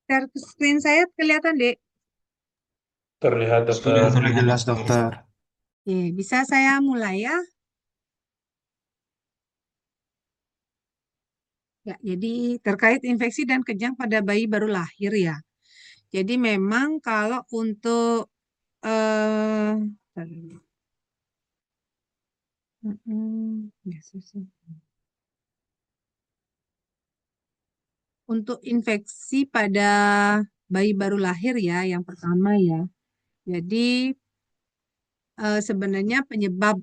Share screen saya kelihatan, Dek. Terlihat dokter. Sudah terlihat jelas, dokter. Oke, bisa saya mulai ya? Ya, jadi terkait infeksi dan kejang pada bayi baru lahir ya. Jadi memang kalau untuk eh ya, susah. Untuk infeksi pada bayi baru lahir ya, yang pertama ya. Jadi sebenarnya penyebab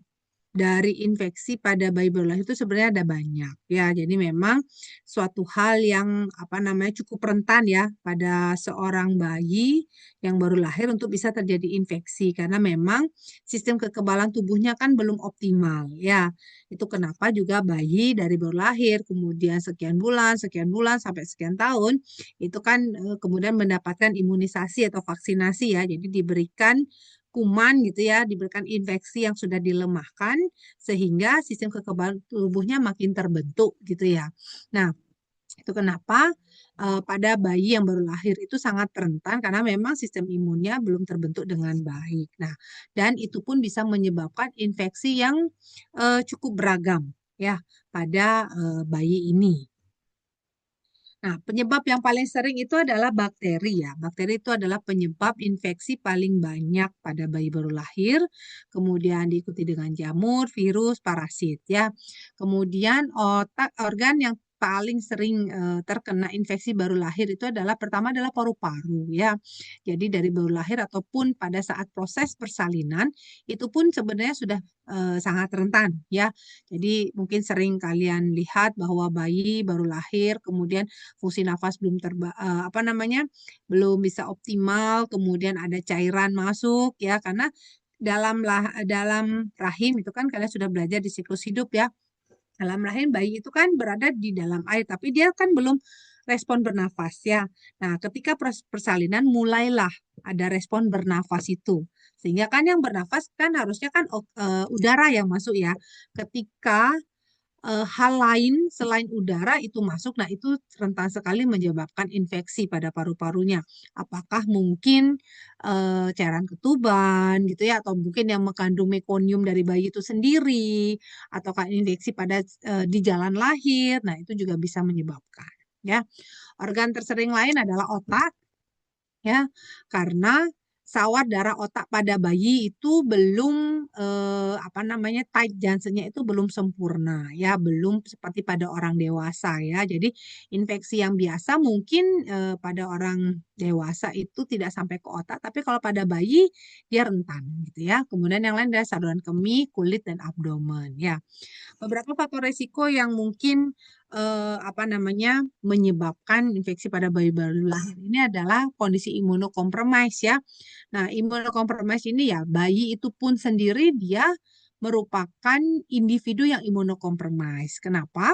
dari infeksi pada bayi baru lahir itu sebenarnya ada banyak ya. Jadi memang suatu hal yang apa namanya cukup rentan ya pada seorang bayi yang baru lahir untuk bisa terjadi infeksi karena memang sistem kekebalan tubuhnya kan belum optimal ya. Itu kenapa juga bayi dari baru lahir kemudian sekian bulan sampai sekian tahun itu kan kemudian mendapatkan imunisasi atau vaksinasi ya. Jadi diberikan kuman gitu ya, diberikan infeksi yang sudah dilemahkan sehingga sistem kekebalan tubuhnya makin terbentuk gitu ya. Nah, itu kenapa pada bayi yang baru lahir itu sangat rentan karena memang sistem imunnya belum terbentuk dengan baik. Nah, dan itu pun bisa menyebabkan infeksi yang cukup beragam ya pada bayi ini. Nah, penyebab yang paling sering itu adalah bakteri ya. Bakteri itu adalah penyebab infeksi paling banyak pada bayi baru lahir, kemudian diikuti dengan jamur, virus, parasit ya. Kemudian otak organ yang paling sering terkena infeksi baru lahir itu adalah pertama adalah paru-paru ya. Jadi dari baru lahir ataupun pada saat proses persalinan itu pun sebenarnya sudah sangat rentan ya. Jadi mungkin sering kalian lihat bahwa bayi baru lahir kemudian fungsi nafas belum apa namanya belum bisa optimal, kemudian ada cairan masuk ya karena dalam rahim itu kan kalian sudah belajar di siklus hidup ya. Dalam rahim bayi itu kan berada di dalam air tapi dia kan belum respon bernafas ya. Nah, ketika persalinan mulailah ada respon bernafas itu. Sehingga kan yang bernafas kan harusnya kan udara yang masuk ya. Ketika hal lain selain udara itu masuk, nah itu rentan sekali menyebabkan infeksi pada paru-parunya. Apakah mungkin cairan ketuban gitu ya, atau mungkin yang mengandung mekonium dari bayi itu sendiri, ataukah infeksi pada di jalan lahir, nah itu juga bisa menyebabkan. Ya, organ tersering lain adalah otak ya karena sawar darah otak pada bayi itu belum apa namanya tight Johnson-nya itu belum sempurna ya belum seperti pada orang dewasa ya jadi infeksi yang biasa mungkin pada orang dewasa itu tidak sampai ke otak tapi kalau pada bayi dia rentan gitu ya kemudian yang lain adalah saluran kemih kulit dan abdomen ya beberapa faktor resiko yang mungkin apa namanya menyebabkan infeksi pada bayi baru lahir ini adalah kondisi imunokompromis ya. Nah, imunokompromis ini ya bayi itu pun sendiri dia merupakan individu yang imunokompromis. Kenapa?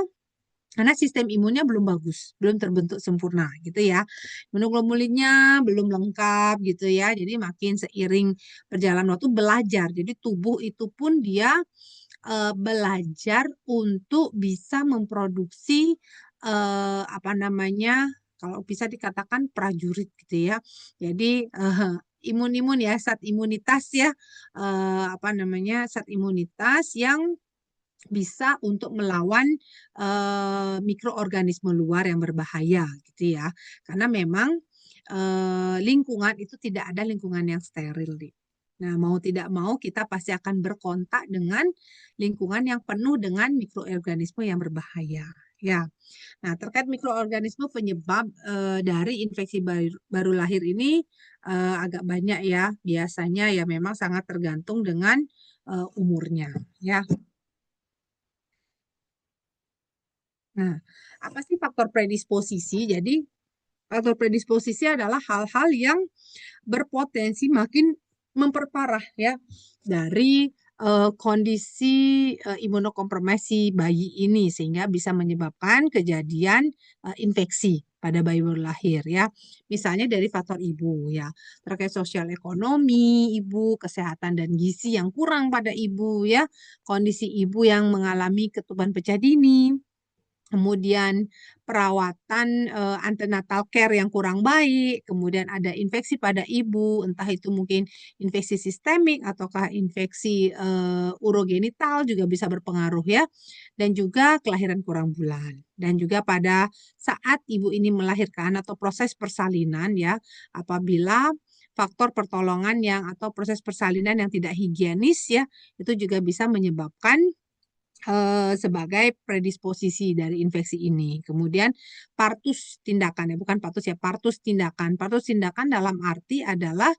Karena sistem imunnya belum bagus, belum terbentuk sempurna gitu ya. Imunoglobulinnya belum lengkap gitu ya. Jadi makin seiring perjalanan waktu belajar. Jadi tubuh itu pun dia belajar untuk bisa memproduksi apa namanya kalau bisa dikatakan prajurit gitu ya. Jadi imun-imun ya, zat imunitas ya, apa namanya zat imunitas yang bisa untuk melawan mikroorganisme luar yang berbahaya gitu ya. Karena memang lingkungan itu tidak ada lingkungan yang steril. Nah, mau tidak mau kita pasti akan berkontak dengan lingkungan yang penuh dengan mikroorganisme yang berbahaya. Ya, nah terkait mikroorganisme penyebab dari infeksi baru lahir ini agak banyak ya. Biasanya ya memang sangat tergantung dengan umurnya. Ya, nah apa sih faktor predisposisi? Jadi faktor predisposisi adalah hal-hal yang berpotensi makin memperparah ya dari kondisi imunokompromisi bayi ini sehingga bisa menyebabkan kejadian infeksi pada bayi baru lahir ya. Misalnya dari faktor ibu ya, terkait sosial ekonomi ibu, kesehatan dan gizi yang kurang pada ibu ya, kondisi ibu yang mengalami ketuban pecah dini, kemudian perawatan antenatal care yang kurang baik, kemudian ada infeksi pada ibu, entah itu mungkin infeksi sistemik ataukah infeksi urogenital juga bisa berpengaruh ya, dan juga kelahiran kurang bulan. Dan juga pada saat ibu ini melahirkan atau proses persalinan ya, apabila faktor pertolongan yang atau proses persalinan yang tidak higienis ya, itu juga bisa menyebabkan sebagai predisposisi dari infeksi ini. Kemudian partus tindakan ya, bukan patus ya, partus tindakan. Partus tindakan dalam arti adalah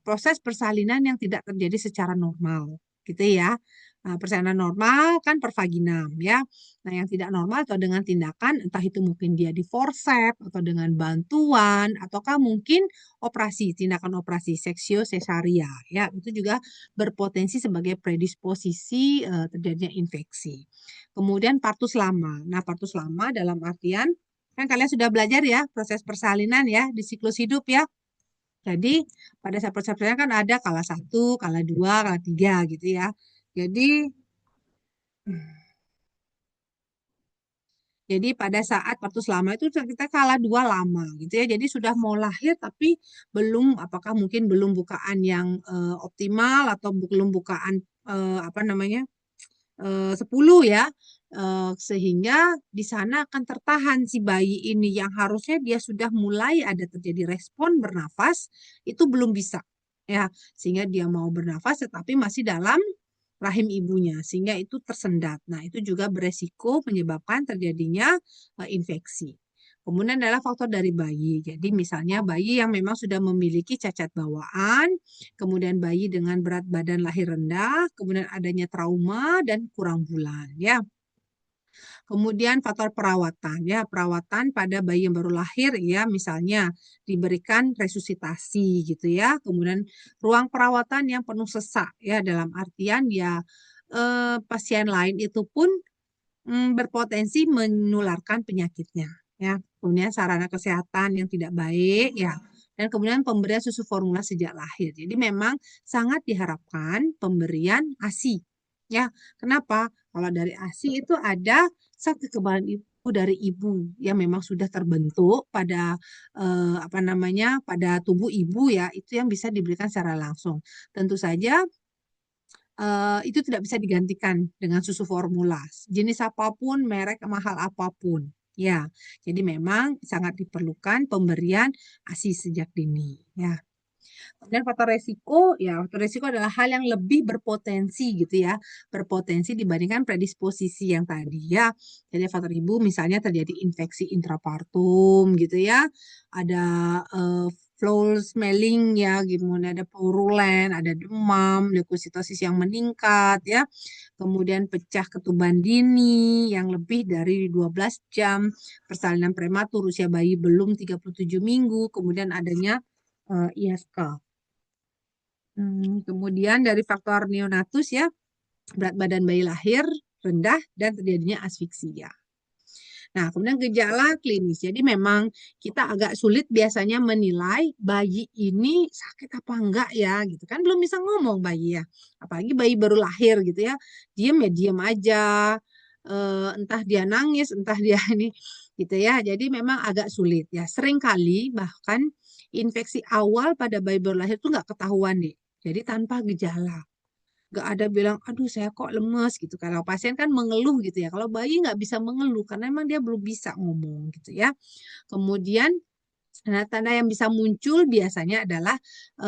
proses persalinan yang tidak terjadi secara normal, gitu ya. Nah, persalinan normal kan per vaginam ya. Nah, yang tidak normal atau dengan tindakan entah itu mungkin dia di forceps atau dengan bantuan ataukah mungkin operasi, tindakan operasi seksio sesaria ya. Itu juga berpotensi sebagai predisposisi terjadinya infeksi. Kemudian partus lama. Nah, partus lama dalam artian kan kalian sudah belajar ya proses persalinan ya di siklus hidup ya. Jadi pada saat proses persalinan kan ada kala 1, kala 2, kala 3 gitu ya. Jadi pada saat partus lama itu kita kala 2 lama gitu ya. Jadi sudah mau lahir tapi belum apakah mungkin belum bukaan yang optimal atau belum bukaan apa namanya 10 ya. Sehingga di sana akan tertahan si bayi ini yang harusnya dia sudah mulai ada terjadi respon bernafas itu belum bisa ya, sehingga dia mau bernafas tetapi masih dalam rahim ibunya sehingga itu tersendat. Nah, itu juga beresiko menyebabkan terjadinya infeksi. Kemudian adalah faktor dari bayi. Jadi misalnya bayi yang memang sudah memiliki cacat bawaan, kemudian bayi dengan berat badan lahir rendah, kemudian adanya trauma dan kurang bulan ya. Kemudian faktor perawatan ya, perawatan pada bayi yang baru lahir ya, misalnya diberikan resusitasi gitu ya. Kemudian ruang perawatan yang penuh sesak ya, dalam artian ya pasien lain itu pun berpotensi menularkan penyakitnya ya. Kemudian sarana kesehatan yang tidak baik ya. Dan kemudian pemberian susu formula sejak lahir. Jadi memang sangat diharapkan pemberian ASI. Ya, kenapa? Kalau dari ASI itu ada zat kekebalan ibu dari ibu yang memang sudah terbentuk pada apa namanya pada tubuh ibu ya, itu yang bisa diberikan secara langsung. Tentu saja itu tidak bisa digantikan dengan susu formula. Jenis apapun, merek mahal apapun. Ya, jadi memang sangat diperlukan pemberian ASI sejak dini. Ya. Dan faktor resiko, ya faktor resiko adalah hal yang lebih berpotensi gitu ya, berpotensi dibandingkan predisposisi yang tadi ya. Jadi faktor ibu misalnya terjadi infeksi intrapartum gitu ya, ada foul smelling ya, gimana ada purulen, ada demam, leukositosis yang meningkat ya, kemudian pecah ketuban dini yang lebih dari 12 jam, persalinan prematur, usia bayi belum 37 minggu, kemudian adanya ISK. Kemudian dari faktor neonatus ya, berat badan bayi lahir rendah dan terjadinya asfiksia. Nah, kemudian gejala klinis. Jadi memang kita agak sulit biasanya menilai bayi ini sakit apa enggak ya, gitu kan belum bisa ngomong bayi ya. Apalagi bayi baru lahir gitu ya. Diem ya diem aja. Entah dia nangis, entah dia ini gitu ya. Jadi memang agak sulit ya. Seringkali bahkan infeksi awal pada bayi baru lahir itu nggak ketahuan nih. Jadi tanpa gejala. Nggak ada bilang, aduh saya kok lemes gitu. Kalau pasien kan mengeluh gitu ya. Kalau bayi nggak bisa mengeluh karena memang dia belum bisa ngomong gitu ya. Kemudian tanda-tanda yang bisa muncul biasanya adalah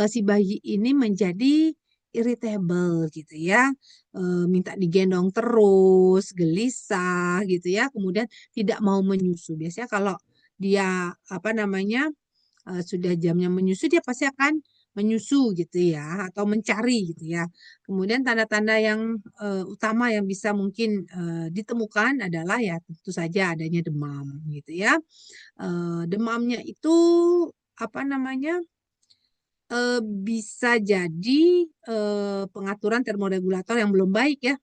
si bayi ini menjadi irritable gitu ya. Minta digendong terus, gelisah gitu ya. Kemudian tidak mau menyusu. Biasanya kalau dia apa namanya sudah jamnya menyusu dia pasti akan menyusu gitu ya atau mencari gitu ya. Kemudian tanda-tanda yang utama yang bisa mungkin ditemukan adalah ya tentu saja adanya demam gitu ya. Demamnya itu apa namanya bisa jadi pengaturan termoregulator yang belum baik ya.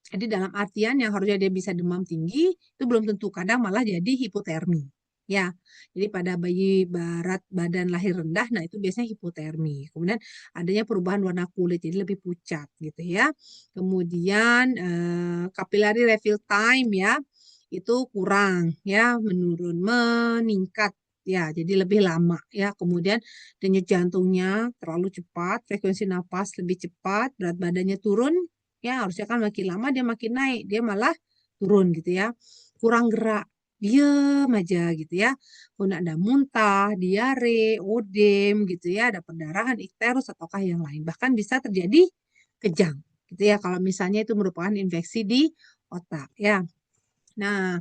Jadi dalam artian yang harusnya dia bisa demam tinggi itu belum tentu, kadang malah jadi hipotermi. Ya, jadi pada bayi berat badan lahir rendah, nah itu biasanya hipotermi. Kemudian adanya perubahan warna kulit, jadi lebih pucat gitu ya. Kemudian capillary refill time ya, itu kurang ya, menurun, meningkat ya, jadi lebih lama ya. Kemudian denyut jantungnya terlalu cepat, frekuensi napas lebih cepat, berat badannya turun ya, harusnya kan makin lama dia makin naik, dia malah turun gitu ya. Kurang gerak, diem aja gitu ya. Kemudian ada muntah, diare, odem gitu ya, ada perdarahan, ikterus ataukah yang lain. Bahkan bisa terjadi kejang gitu ya kalau misalnya itu merupakan infeksi di otak ya. Nah,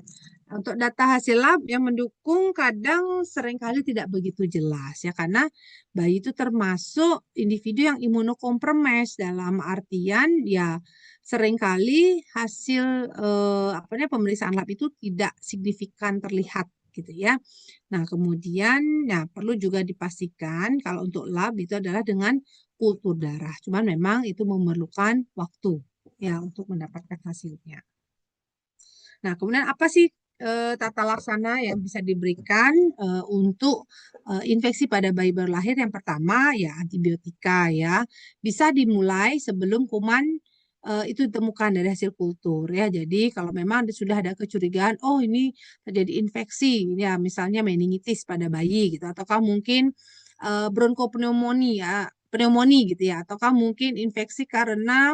untuk data hasil lab yang mendukung kadang seringkali tidak begitu jelas ya, karena bayi itu termasuk individu yang imunokompromis, dalam artian ya seringkali hasil pemeriksaan lab itu tidak signifikan terlihat gitu ya. Nah, kemudian ya perlu juga dipastikan kalau untuk lab itu adalah dengan kultur darah. Cuman memang itu memerlukan waktu ya untuk mendapatkan hasilnya. Nah, kemudian apa sih tata laksana yang bisa diberikan untuk infeksi pada bayi baru lahir? Yang pertama ya antibiotika ya. Bisa dimulai sebelum kuman itu ditemukan dari hasil kultur ya. Jadi kalau memang sudah ada kecurigaan, oh ini terjadi infeksi ya, misalnya meningitis pada bayi gitu, ataukah mungkin bronkopneumonia ya, pneumonia gitu ya, ataukah mungkin infeksi karena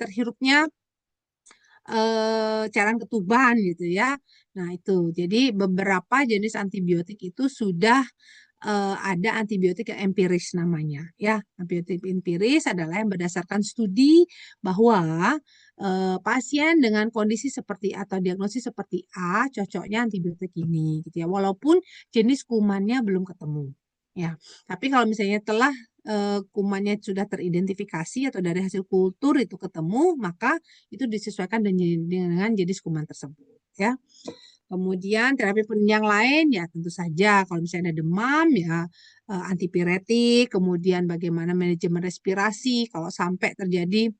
terhirupnya cairan ketuban gitu ya. Nah, itu. Jadi beberapa jenis antibiotik itu sudah ada antibiotik yang empiris namanya ya. Antibiotik empiris adalah yang berdasarkan studi bahwa pasien dengan kondisi seperti atau diagnosis seperti A cocoknya antibiotik ini gitu ya. Walaupun jenis kumannya belum ketemu. Ya, tapi kalau misalnya telah kumannya sudah teridentifikasi atau dari hasil kultur itu ketemu, maka itu disesuaikan dengan jenis kuman tersebut ya. Kemudian terapi penunjang lain ya tentu saja kalau misalnya ada demam ya antipiretik, kemudian bagaimana manajemen respirasi kalau sampai terjadi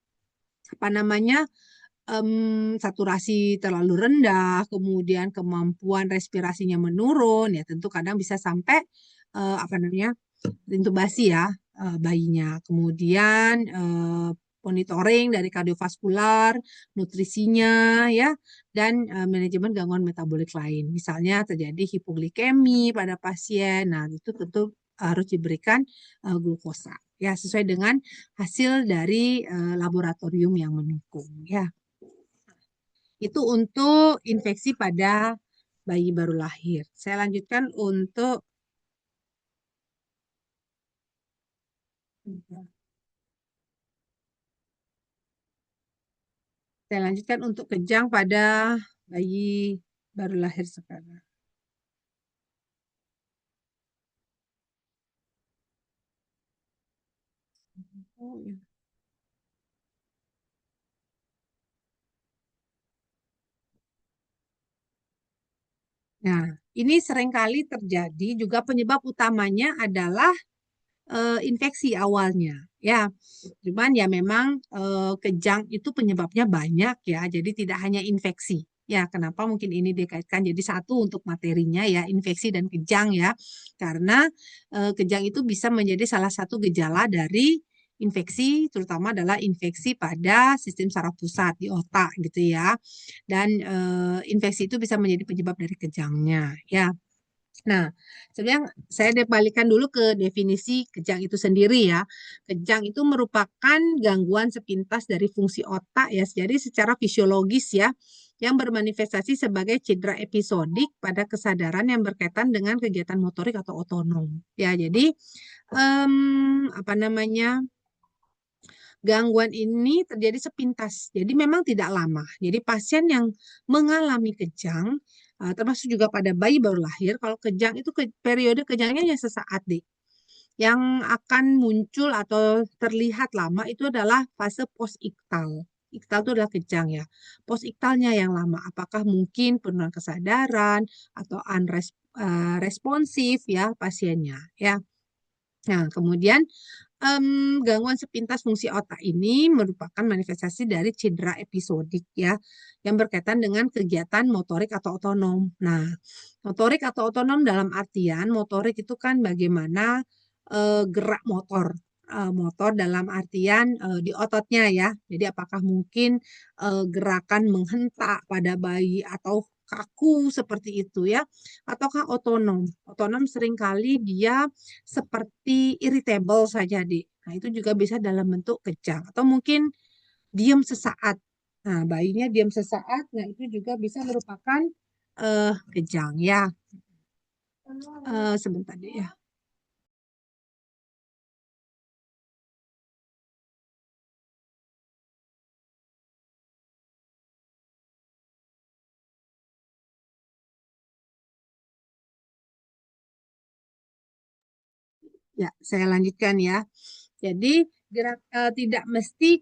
saturasi terlalu rendah, kemudian kemampuan respirasinya menurun ya tentu kadang bisa sampai intubasi ya bayinya. Kemudian monitoring dari kardiovaskular, nutrisinya ya, dan manajemen gangguan metabolik lain. Misalnya terjadi hipoglikemi pada pasien, nah itu tentu harus diberikan glukosa ya sesuai dengan hasil dari laboratorium yang mendukung ya. Itu untuk infeksi pada bayi baru lahir. Saya lanjutkan untuk kejang pada bayi baru lahir sekarang. Oh, ya. Nah, ini seringkali terjadi juga penyebab utamanya adalah infeksi awalnya. Ya, cuman ya memang kejang itu penyebabnya banyak ya, jadi tidak hanya infeksi. Ya, kenapa mungkin ini dikaitkan jadi satu untuk materinya ya, infeksi dan kejang ya. Karena kejang itu bisa menjadi salah satu gejala dari infeksi, terutama adalah infeksi pada sistem saraf pusat di otak gitu ya. Dan infeksi itu bisa menjadi penyebab dari kejangnya ya. Nah, sebenarnya saya balikan dulu ke definisi kejang itu sendiri ya. Kejang itu merupakan gangguan sepintas dari fungsi otak ya. Jadi secara fisiologis ya, yang bermanifestasi sebagai cedera episodik pada kesadaran yang berkaitan dengan kegiatan motorik atau otonom. Ya, jadi apa namanya? Gangguan ini terjadi sepintas, jadi memang tidak lama. Jadi pasien yang mengalami kejang, termasuk juga pada bayi baru lahir, kalau kejang itu periode kejangnya ya sesaat deh. Yang akan muncul atau terlihat lama itu adalah fase post-iktal. Iktal itu adalah kejang ya. Post-iktalnya yang lama, apakah mungkin penurunan kesadaran atau unresponsif ya pasiennya ya. Nah, kemudian gangguan sepintas fungsi otak ini merupakan manifestasi dari cedera episodik ya, yang berkaitan dengan kegiatan motorik atau otonom. Nah, motorik atau otonom dalam artian motorik itu kan bagaimana gerak motor motor dalam artian di ototnya ya. Jadi apakah mungkin gerakan menghentak pada bayi atau kaku seperti itu ya, ataukah otonom? Otonom seringkali dia seperti irritable saja, Dik. Nah, itu juga bisa dalam bentuk kejang atau mungkin diam sesaat. Nah, bayinya diam sesaat, nah itu juga bisa merupakan kejang ya. Sebentar deh ya. Ya, saya lanjutkan ya. Jadi tidak mesti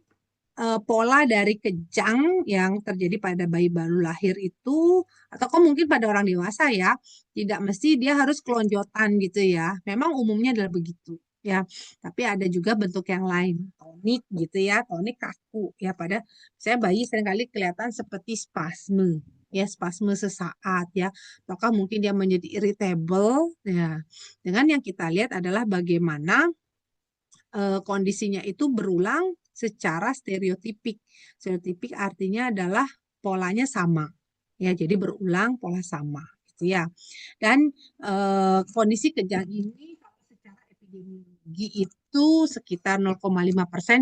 pola dari kejang yang terjadi pada bayi baru lahir itu, atau kok mungkin pada orang dewasa ya, tidak mesti dia harus kelonjotan gitu ya. Memang umumnya adalah begitu ya. Tapi ada juga bentuk yang lain, tonik gitu ya, tonik kaku ya. Pada saya bayi seringkali kelihatan seperti spasme ya, spasme sesaat ya. Ataukah mungkin dia menjadi irritable ya. Dengan yang kita lihat adalah bagaimana kondisinya itu berulang secara stereotipik. Stereotipik artinya adalah polanya sama. Ya, jadi berulang pola sama gitu ya. Dan kondisi kejang ini kalau secara epidemiologi itu sekitar 0,5%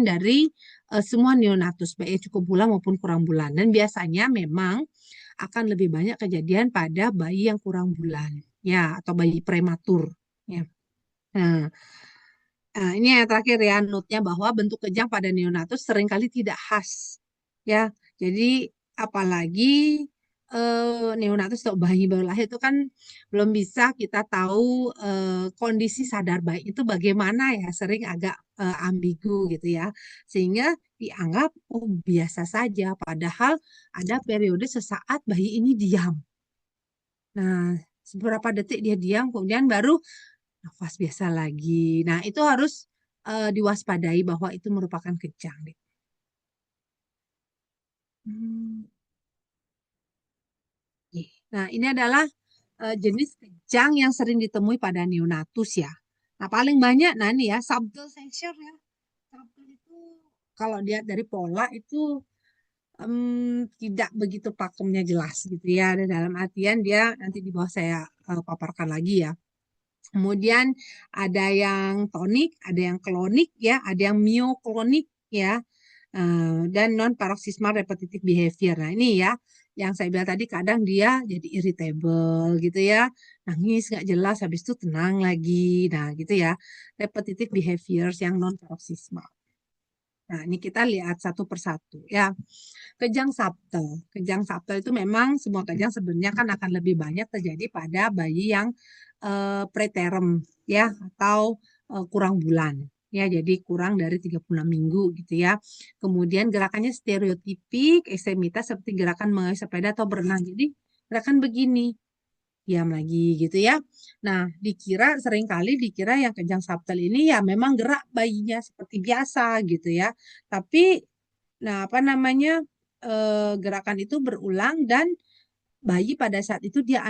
dari semua neonatus, baik cukup bulan maupun kurang bulan. Dan biasanya memang akan lebih banyak kejadian pada bayi yang kurang bulan, ya, atau bayi prematur. Ya. Nah, ini yang terakhir ya, note-nya bahwa bentuk kejang pada neonatus seringkali tidak khas. Ya, jadi apalagi neonatus atau bayi baru lahir itu kan belum bisa kita tahu kondisi sadar bayi itu bagaimana ya, sering agak ambigu gitu ya. Sehingga dianggap oh biasa saja, padahal ada periode sesaat bayi ini diam. Nah, beberapa detik dia diam, kemudian baru nafas biasa lagi. Nah, itu harus diwaspadai bahwa itu merupakan kejang. Hmm. Nah, ini adalah jenis kejang yang sering ditemui pada neonatus ya. Nah, paling banyak, nah ini ya, subtle seizure ya. Subtle itu kalau lihat dari pola itu tidak begitu pakemnya jelas gitu ya. Dan dalam artian dia nanti di bawah saya paparkan lagi ya. Kemudian ada yang tonik, ada yang klonik ya, ada yang mioklonik ya, dan non paroxysmal repetitive behavior. Nah ini ya, yang saya bilang tadi kadang dia jadi irritable gitu ya, nangis nggak jelas, habis itu tenang lagi. Nah gitu ya, repetitive behaviors yang non paroxysmal. Nah ini kita lihat satu persatu ya. Kejang subtle. Kejang subtle itu memang semua kejang sebenarnya kan akan lebih banyak terjadi pada bayi yang preterm ya atau kurang bulan. Ya, jadi kurang dari 36 minggu gitu ya. Kemudian gerakannya stereotipik, ekstremitas seperti gerakan mengayuh sepeda atau berenang. Jadi gerakan begini, diam lagi gitu ya. Nah, seringkali dikira yang kejang subtle ini ya memang gerak bayinya seperti biasa gitu ya. Tapi nah, apa namanya, gerakan itu berulang dan bayi pada saat itu dia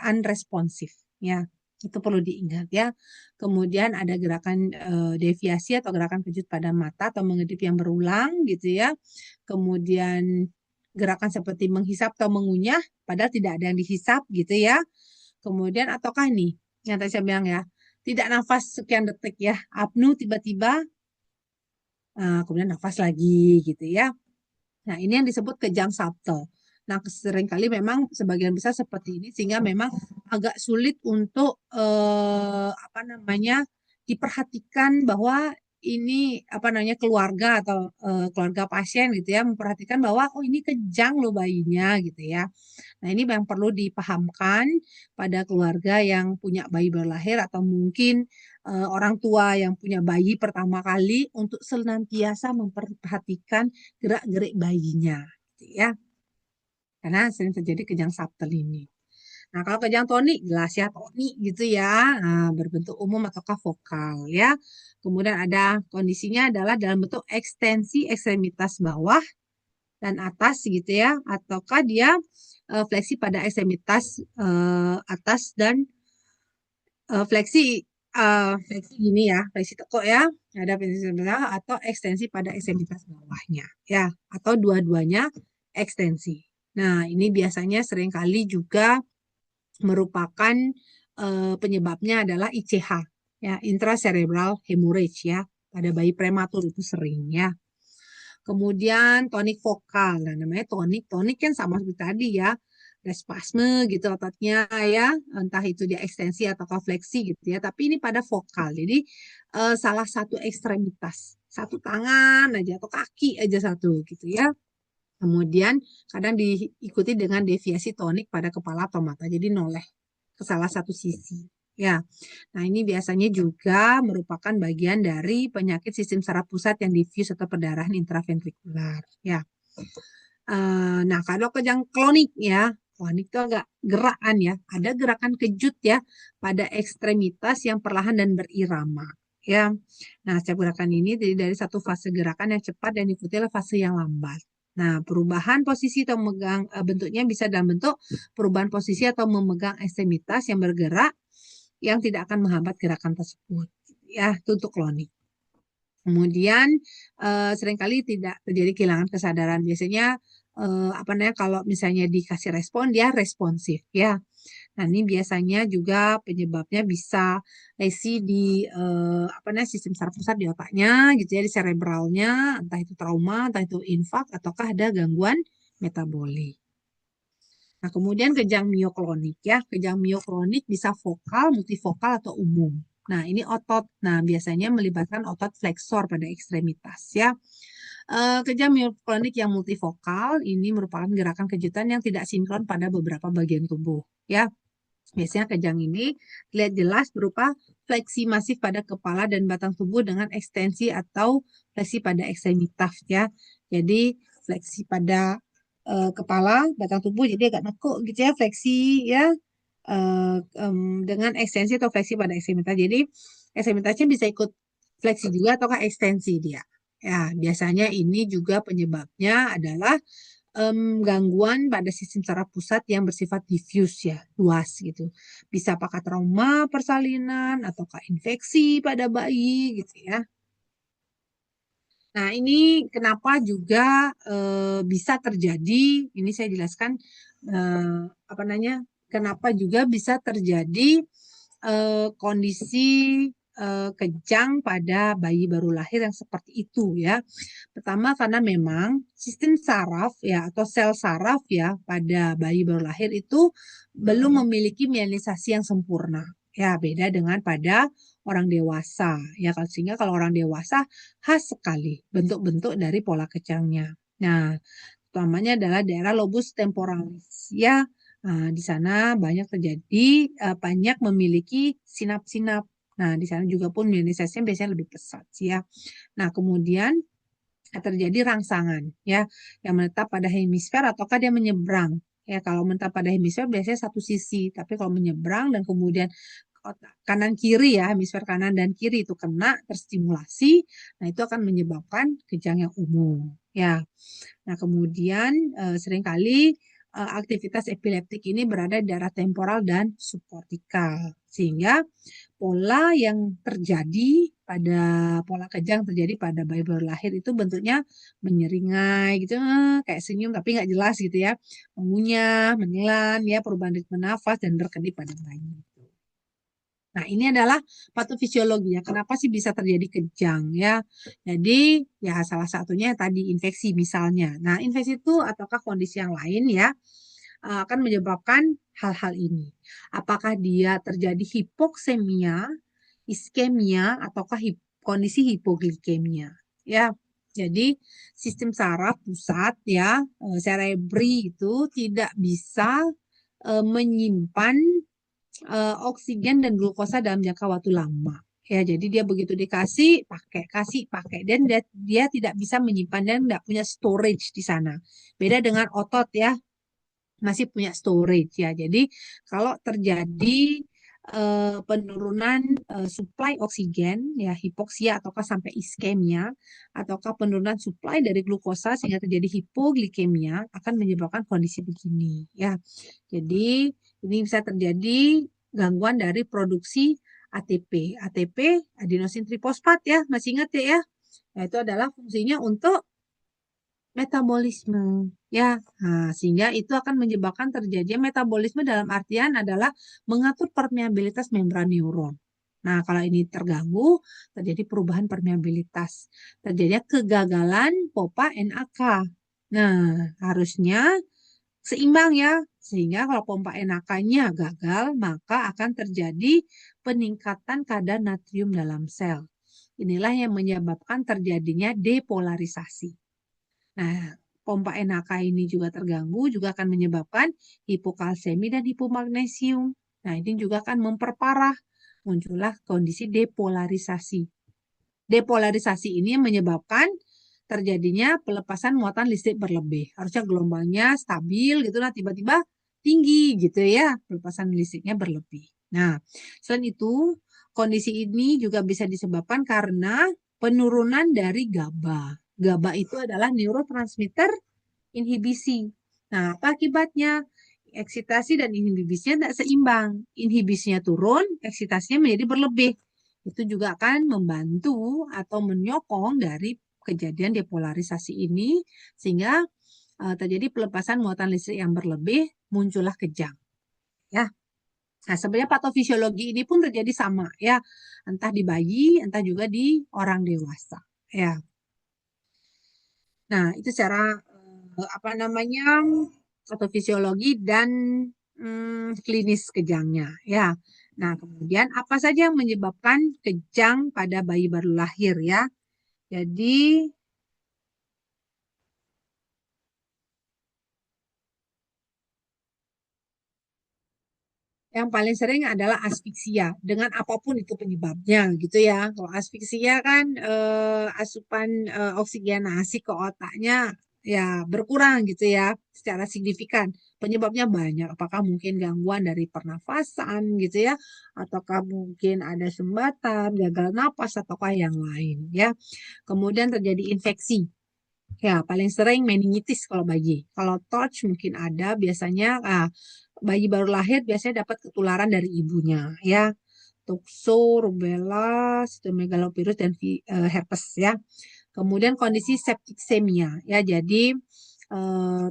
unresponsif, ya. Itu perlu diingat ya. Kemudian ada gerakan deviasi atau gerakan kejut pada mata atau mengedip yang berulang gitu ya. Kemudian gerakan seperti menghisap atau mengunyah, padahal tidak ada yang dihisap gitu ya. Kemudian ataukah nih, yang tadi saya bilang ya, tidak nafas sekian detik ya, apnu tiba-tiba, kemudian nafas lagi gitu ya. Nah, ini yang disebut kejang subtle. Nah, seringkali memang sebagian besar seperti ini sehingga memang agak sulit untuk apa namanya diperhatikan bahwa ini apa namanya keluarga atau keluarga pasien gitu ya memperhatikan bahwa oh ini kejang loh bayinya gitu ya. Nah, ini yang perlu dipahamkan pada keluarga yang punya bayi baru lahir atau mungkin orang tua yang punya bayi pertama kali untuk senantiasa memperhatikan gerak-gerik bayinya, gitu ya. Karena sering terjadi kejang subtle ini. Nah, kalau kejang tonik, jelas ya tonik gitu ya, nah, berbentuk umum ataukah vokal ya. Kemudian ada kondisinya adalah dalam bentuk ekstensi ekstremitas bawah dan atas gitu ya, ataukah dia fleksi pada ekstremitas atas dan fleksi fleksi gini ya, fleksi teko ya, ada fleksi bawah atau ekstensi pada ekstremitas bawahnya ya, atau dua-duanya ekstensi. Nah, ini biasanya seringkali juga merupakan penyebabnya adalah ICH ya, intracerebral hemorrhage ya, pada bayi prematur itu sering ya. Kemudian tonik vokal. Nah, namanya tonik. Tonik kan sama seperti tadi ya. Ada spasme gitu ototnya ya. Entah itu dia ekstensi atau fleksi gitu ya. Tapi ini pada vokal. Jadi salah satu ekstremitas. Satu tangan aja atau kaki aja satu gitu ya. Kemudian kadang diikuti dengan deviasi tonik pada kepala atau mata. Jadi noleh ke salah satu sisi. Ya, nah ini biasanya juga merupakan bagian dari penyakit sistem saraf pusat yang diffuse atau perdarahan intraventrikular. Ya, nah kalau kejang klonik ya, klonik itu agak gerakan ya, ada gerakan kejut ya pada ekstremitas yang perlahan dan berirama. Ya, nah setiap gerakan ini terdiri dari satu fase gerakan yang cepat dan diikuti oleh fase yang lambat. Nah, perubahan posisi atau memegang bentuknya bisa dalam bentuk perubahan posisi atau memegang ekstremitas yang bergerak yang tidak akan menghambat gerakan tersebut. Ya, itu untuk klonik. Kemudian seringkali tidak terjadi kehilangan kesadaran. Biasanya apa namanya kalau misalnya dikasih respon dia responsif ya. Nah, ini biasanya juga penyebabnya bisa lesi di apa namanya sistem saraf pusat di otaknya gitu ya, di cerebralnya, entah itu trauma, entah itu infak ataukah ada gangguan metabolik. Nah, kemudian kejang mioklonik ya. Kejang mioklonik bisa vokal, multivokal atau umum. Nah, ini otot. Nah, biasanya melibatkan otot flexor pada ekstremitas ya. Kejang mioklonik yang multivokal ini merupakan gerakan kejutan yang tidak sinkron pada beberapa bagian tubuh ya. Biasanya kejang ini terlihat jelas berupa fleksi masif pada kepala dan batang tubuh dengan ekstensi atau fleksi pada ekstremitas ya. Jadi fleksi pada kepala, batang tubuh jadi agak nekuk gitu ya, fleksi ya dengan ekstensi atau fleksi pada ekstremitas. Jadi ekstremitasnya bisa ikut fleksi juga ataukah ekstensi dia. Ya, biasanya ini juga penyebabnya adalah gangguan pada sistem saraf pusat yang bersifat diffuse ya, luas gitu. Bisa apakah trauma persalinan ataukah infeksi pada bayi gitu ya. Nah, ini kenapa juga bisa terjadi, ini saya jelaskan apa namanya, kenapa juga bisa terjadi kondisi kejang pada bayi baru lahir yang seperti itu ya. Pertama karena memang sistem saraf ya atau sel saraf ya pada bayi baru lahir itu belum memiliki mielinisasi yang sempurna. Ya, beda dengan pada orang dewasa. Ya, sehingga kalau orang dewasa khas sekali bentuk-bentuk dari pola kejangnya. Nah, utamanya adalah daerah lobus temporalis. Ya, di sana banyak terjadi, banyak memiliki sinap-sinap. Nah, di sana juga pun mielinisasinya biasanya lebih pesat ya. Nah, kemudian terjadi rangsangan ya yang menetap pada hemisfer ataukah dia menyeberang. Ya, kalau menetap pada hemisfer biasanya satu sisi, tapi kalau menyeberang dan kemudian kanan kiri ya, hemisfer kanan dan kiri itu kena terstimulasi, nah itu akan menyebabkan kejang yang umum ya. Nah, kemudian seringkali aktivitas epileptik ini berada di daerah temporal dan subkortikal. Sehingga pola yang terjadi pada pola kejang terjadi pada bayi baru lahir itu bentuknya menyeringai gitu, kayak senyum tapi nggak jelas gitu ya. Mengunyah, menelan ya, perubahan ritme nafas dan berkedip pada bayi. Nah, ini adalah patofisiologinya. Kenapa sih bisa terjadi kejang ya? Jadi, ya salah satunya tadi infeksi misalnya. Nah, infeksi itu ataukah kondisi yang lain ya akan menyebabkan hal-hal ini. Apakah dia terjadi hipoksemia, iskemia, ataukah kondisi hipoglikemia? Ya, jadi sistem saraf pusat ya, cerebri itu tidak bisa menyimpan oksigen dan glukosa dalam jangka waktu lama. Ya, jadi dia begitu dikasih, kasih, pakai. Dan dia tidak bisa menyimpan dan tidak punya storage di sana. Beda dengan otot ya, masih punya storage ya. Jadi kalau terjadi penurunan supply oksigen, ya hipoksia ataukah sampai iskemia, ataukah penurunan supply dari glukosa sehingga terjadi hipoglikemia akan menyebabkan kondisi begini ya. Jadi ini bisa terjadi gangguan dari produksi ATP. ATP adenosin trifosfat ya, masih ingat ya? Nah, itu adalah fungsinya untuk metabolisme ya. Nah, sehingga itu akan menyebabkan terjadinya metabolisme dalam artian adalah mengatur permeabilitas membran neuron. Nah, kalau ini terganggu, terjadi perubahan permeabilitas. Terjadinya kegagalan pompa NAK. Nah, harusnya seimbang ya. Sehingga kalau pompa NAK-nya gagal, maka akan terjadi peningkatan kadar natrium dalam sel. Inilah yang menyebabkan terjadinya depolarisasi. Nah, pompa NAK ini juga terganggu, juga akan menyebabkan hipokalsemi dan hipomagnesium. Nah, ini juga akan memperparah muncullah kondisi depolarisasi. Depolarisasi ini menyebabkan terjadinya pelepasan muatan listrik berlebih. Harusnya gelombangnya stabil gitu, nah tiba-tiba tinggi gitu ya, pelepasan listriknya berlebih. Nah, selain itu, kondisi ini juga bisa disebabkan karena penurunan dari GABA. GABA itu adalah neurotransmitter inhibisi. Nah, apa akibatnya? Eksitasi dan inhibisinya tidak seimbang. Inhibisinya turun, eksitasinya menjadi berlebih. Itu juga akan membantu atau menyokong dari kejadian depolarisasi ini sehingga terjadi pelepasan muatan listrik yang berlebih, muncullah kejang. Ya. Nah, sebenarnya patofisiologi ini pun terjadi sama ya, entah di bayi, entah juga di orang dewasa. Ya. Nah, itu secara apa namanya patofisiologi dan klinis kejangnya ya. Nah, kemudian apa saja yang menyebabkan kejang pada bayi baru lahir ya? Jadi yang paling sering adalah asfiksia dengan apapun itu penyebabnya gitu ya. Kalau asfiksia kan asupan oksigenasi ke otaknya ya berkurang gitu ya secara signifikan. Penyebabnya banyak. Apakah mungkin gangguan dari pernafasan gitu ya, ataukah mungkin ada sumbatan, gagal napas, ataukah yang lain ya. Kemudian terjadi infeksi. Ya, paling sering meningitis kalau bayi. Kalau torch mungkin ada biasanya bayi baru lahir biasanya dapat ketularan dari ibunya ya. Tukso, rubella, sitomegalovirus dan herpes ya. Kemudian kondisi septiksemia ya. Jadi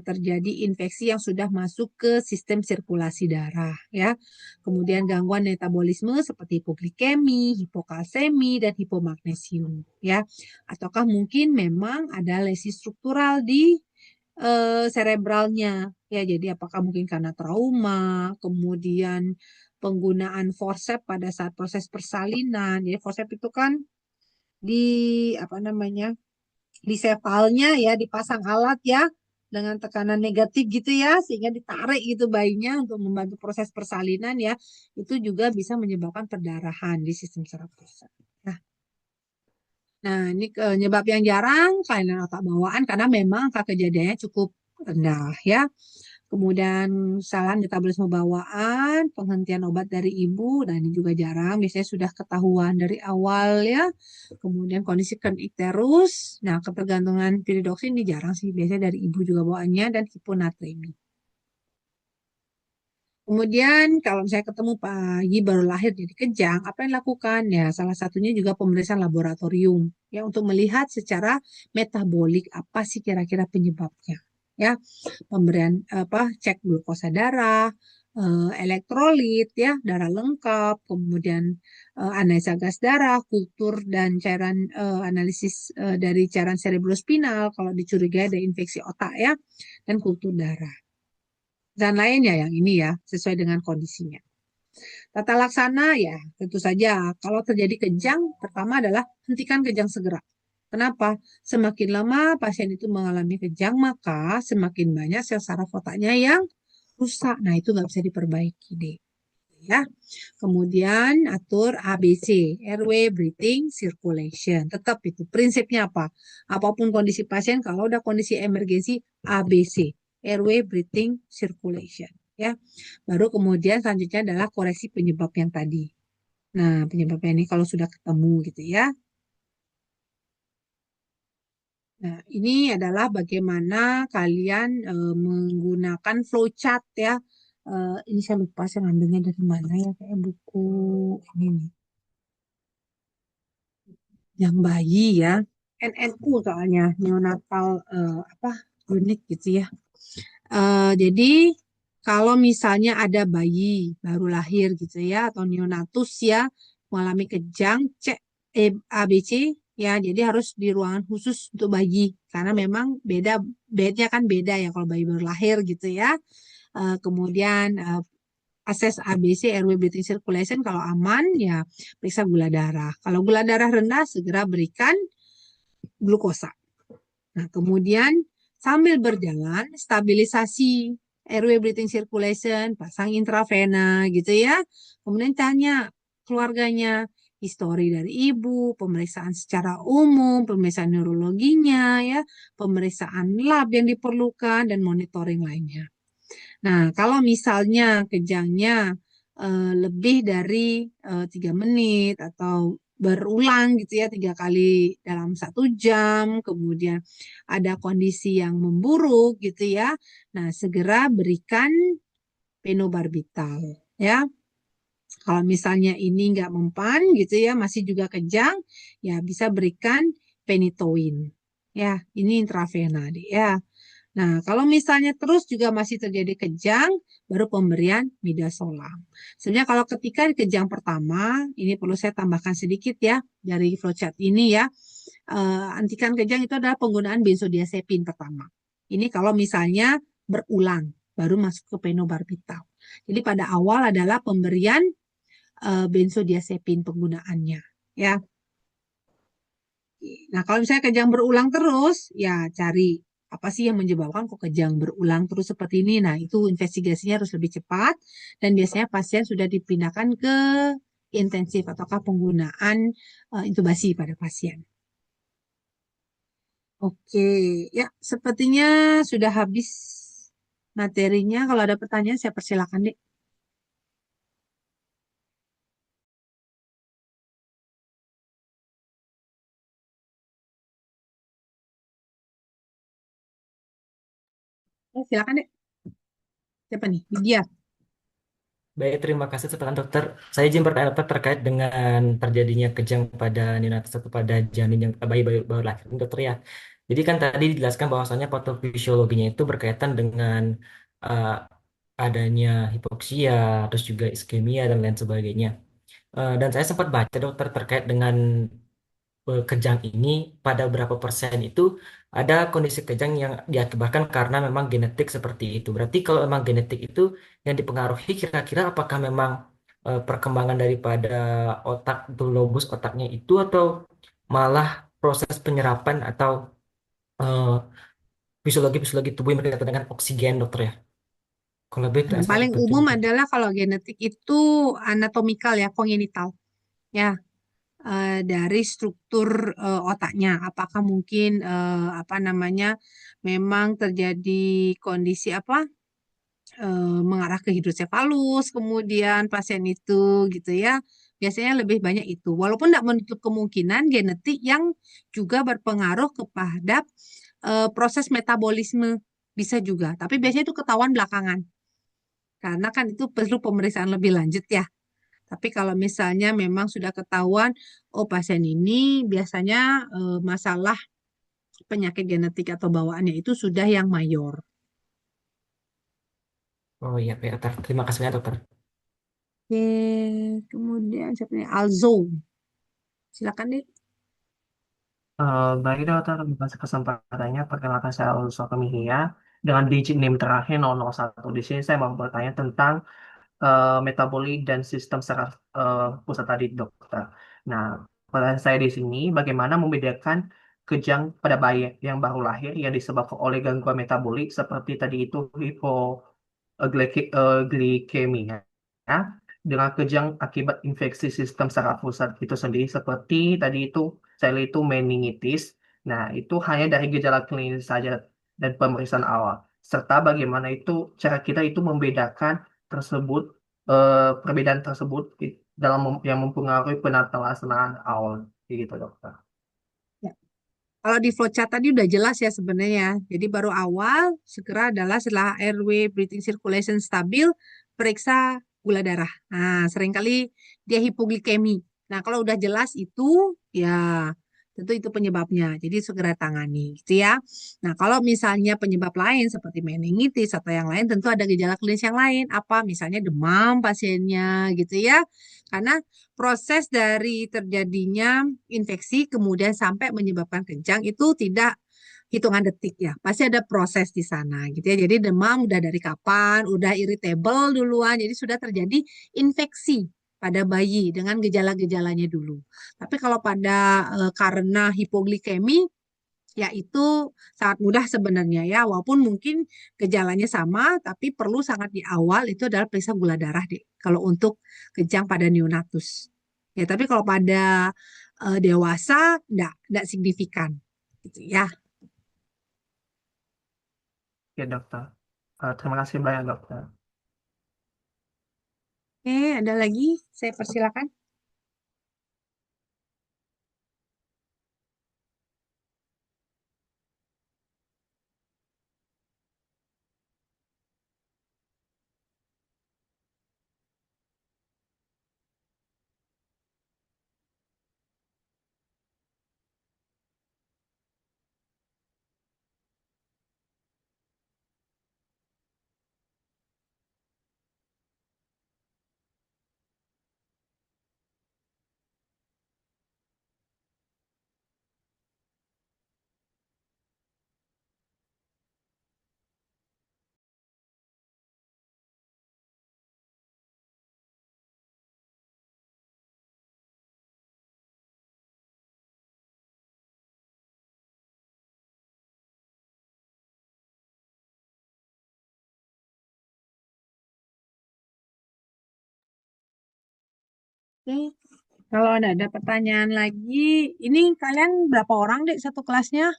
terjadi infeksi yang sudah masuk ke sistem sirkulasi darah ya. Kemudian gangguan metabolisme seperti hipoglikemi, hipokalsemi dan hipomagnesium ya. Ataukah mungkin memang ada lesi struktural di serebralnya ya. Jadi apakah mungkin karena trauma, kemudian penggunaan forceps pada saat proses persalinan. Jadi forceps itu kan di apa namanya di sefalnya ya dipasang alat ya dengan tekanan negatif gitu ya sehingga ditarik gitu bayinya untuk membantu proses persalinan ya itu juga bisa menyebabkan perdarahan di sistem saraf pusat. Nah, ini penyebab yang jarang kelainan otak bawaan karena memang angka kejadiannya cukup rendah ya. Kemudian kesalahan metabolisme bawaan, penghentian obat dari ibu, dan ini juga jarang, biasanya sudah ketahuan dari awal ya. Kemudian kondisi kronik terus, nah ketergantungan piridoksin ini jarang sih, biasanya dari ibu juga bawaannya dan hiponatremi. Kemudian kalau misalnya ketemu bayi baru lahir jadi kejang, apa yang dilakukan? Ya salah satunya juga pemeriksaan laboratorium ya untuk melihat secara metabolik apa sih kira-kira penyebabnya. Ya, pemberian apa cek glukosa darah, elektrolit ya, darah lengkap, kemudian analisa gas darah, kultur dan cairan analisis dari cairan cerebrospinal kalau dicurigai ada infeksi otak ya, dan kultur darah dan lainnya yang ini ya sesuai dengan kondisinya. Tata laksana ya tentu saja kalau terjadi kejang pertama adalah hentikan kejang segera. Kenapa? Semakin lama pasien itu mengalami kejang maka semakin banyak sel saraf otaknya yang rusak. Nah itu nggak bisa diperbaiki deh. Ya. Kemudian atur ABC, airway, breathing, circulation. Tetap itu prinsipnya apa? Apapun kondisi pasien, kalau udah kondisi emergensi ABC, airway, breathing, circulation. Ya, baru kemudian selanjutnya adalah koreksi penyebab yang tadi. Nah, penyebabnya ini kalau sudah ketemu gitu ya. Nah, ini adalah bagaimana kalian menggunakan flowchart ya. Ini saya lupa saya ngambilnya dari mana ya, kayak buku ini nih. yang bayi ya. NNU soalnya neonatal apa unit gitu ya. Jadi kalau misalnya ada bayi baru lahir gitu ya atau neonatus ya mengalami kejang cek ABC ya jadi harus di ruangan khusus untuk bayi karena memang bednya kan beda ya kalau bayi baru lahir gitu ya. Kemudian akses ABC airway breathing circulation kalau aman ya periksa gula darah. Kalau gula darah rendah segera berikan glukosa. Nah, kemudian sambil berjalan, stabilisasi airway breathing circulation, pasang intravena gitu ya. Kemudian tanya keluarganya, histori dari ibu, pemeriksaan secara umum, pemeriksaan neurologinya ya, pemeriksaan lab yang diperlukan, dan monitoring lainnya. Nah, kalau misalnya kejangnya lebih dari 3 menit atau berulang gitu ya 3 kali dalam 1 jam, kemudian ada kondisi yang memburuk gitu ya, nah segera berikan penobarbital ya. Kalau misalnya ini nggak mempan gitu ya, masih juga kejang, ya bisa berikan penitoin. Ya, ini intravena deh ya. Nah, kalau misalnya terus juga masih terjadi kejang, baru pemberian midazolam. Sebenarnya kalau ketika kejang pertama, ini perlu saya tambahkan sedikit ya dari flowchart ini ya. Antikan kejang itu adalah penggunaan benzodiazepin pertama. Ini kalau misalnya berulang, baru masuk ke penobarbital. Jadi pada awal adalah pemberian benzodiazepin penggunaannya. Ya, nah, kalau misalnya kejang berulang terus, ya cari apa sih yang menyebabkan kok kejang berulang terus seperti ini. Nah, itu investigasinya harus lebih cepat dan biasanya pasien sudah dipindahkan ke intensif ataukah penggunaan intubasi pada pasien. Oke, ya sepertinya sudah habis materinya. Kalau ada pertanyaan saya persilakan deh. Ya, silakan deh. Siapa nih? Dia. Baik, terima kasih kesempatan dokter. Saya izin bertanya dokter terkait dengan terjadinya kejang pada neonatus atau pada janin yang bayi baru, baru lahir, dokter ya. Jadi kan tadi dijelaskan bahwasannya patofisiologinya itu berkaitan dengan uh, adanya hipoksia, terus juga iskemia dan lain sebagainya. Dan saya sempat baca dokter terkait dengan kejang ini pada berapa persen itu ada kondisi kejang yang diakibatkan karena memang genetik seperti itu. Berarti kalau memang genetik itu yang dipengaruhi kira-kira apakah memang perkembangan daripada otak itu lobus otaknya itu atau malah proses penyerapan atau eh, fisiologi-fisiologi tubuh yang berkaitan dengan oksigen dokter ya. Kalau lebih ke Yang aspek paling itu umum mungkin. adalah kalau genetik itu anatomikal ya, kongenital. Ya, dari struktur otaknya. Apakah mungkin apa namanya memang terjadi kondisi apa mengarah ke hidrosefalus, kemudian pasien itu gitu ya. Biasanya lebih banyak itu. Walaupun tidak menutup kemungkinan genetik yang juga berpengaruh kepada proses metabolisme bisa juga. Tapi biasanya itu ketahuan belakangan. Karena kan itu perlu pemeriksaan lebih lanjut ya. Tapi kalau misalnya memang sudah ketahuan, oh pasien ini biasanya masalah penyakit genetik atau bawaannya itu sudah yang mayor. Oh iya, Pak dokter. Terima kasih banyak dokter. Oke, kemudian siapa nih? Alzo, silakan deh. Baik dokter, terima kasih kesempatannya. Perkenalkan saya Ulso Kemihia dengan digit NIM terakhir 001. Di sini saya mau bertanya tentang metabolik dan sistem saraf pusat tadi dokter. Nah, pertanyaan saya di sini bagaimana membedakan kejang pada bayi yang baru lahir yang disebabkan oleh gangguan metabolik seperti tadi itu glikemia ya, dengan kejang akibat infeksi sistem saraf pusat itu sendiri seperti tadi itu saya itu meningitis. Nah, itu hanya dari gejala klinis saja dan pemeriksaan awal. Serta bagaimana itu cara kita itu membedakan tersebut perbedaan tersebut yang mempengaruhi penata laksanaan awal gitu dokter. Ya. Kalau di flowchart tadi udah jelas ya sebenarnya. Jadi baru awal segera adalah setelah airway breathing circulation stabil, periksa gula darah. Nah, seringkali dia hipoglikemi. Nah, kalau udah jelas itu ya tentu itu penyebabnya. Jadi segera tangani, gitu ya. Nah, kalau misalnya penyebab lain seperti meningitis atau yang lain, tentu ada gejala klinis yang lain. Apa? Misalnya demam pasiennya, gitu ya. Karena proses dari terjadinya infeksi kemudian sampai menyebabkan kejang itu tidak hitungan detik ya. Pasti ada proses di sana gitu ya. Jadi demam udah dari kapan, udah irritable duluan, jadi sudah terjadi infeksi pada bayi dengan gejala-gejalanya dulu. Tapi kalau pada karena hipoglikemi ya itu sangat mudah sebenarnya ya, walaupun mungkin gejalanya sama, tapi perlu sangat di awal itu adalah periksa gula darah deh. Kalau untuk kejang pada neonatus. Ya, tapi kalau pada dewasa enggak signifikan gitu ya. Oke, dokter. Terima kasih banyak, dokter. Oke, ada lagi? Saya persilakan. Oke, kalau ada pertanyaan lagi, ini kalian berapa orang dek satu kelasnya?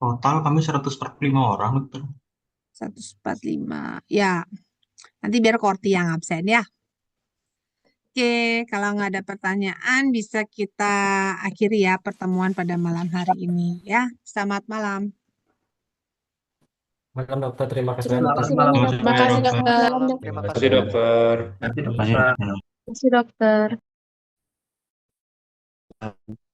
Total kami 145 orang, dokter. 145. Ya, nanti biar Korti yang absen ya. Oke, kalau nggak ada pertanyaan, bisa kita akhiri ya pertemuan pada malam hari ini ya. Selamat malam. Malam dokter, terima kasih Terima banyak kasih dokter. banyak, Terima kasih dokter. banyak, Selamat dokter. malam, dokter. Terima Terima kasih kasih banyak. dokter. Nanti, Terima kasih, dokter. dokter. Terima kasih, dokter.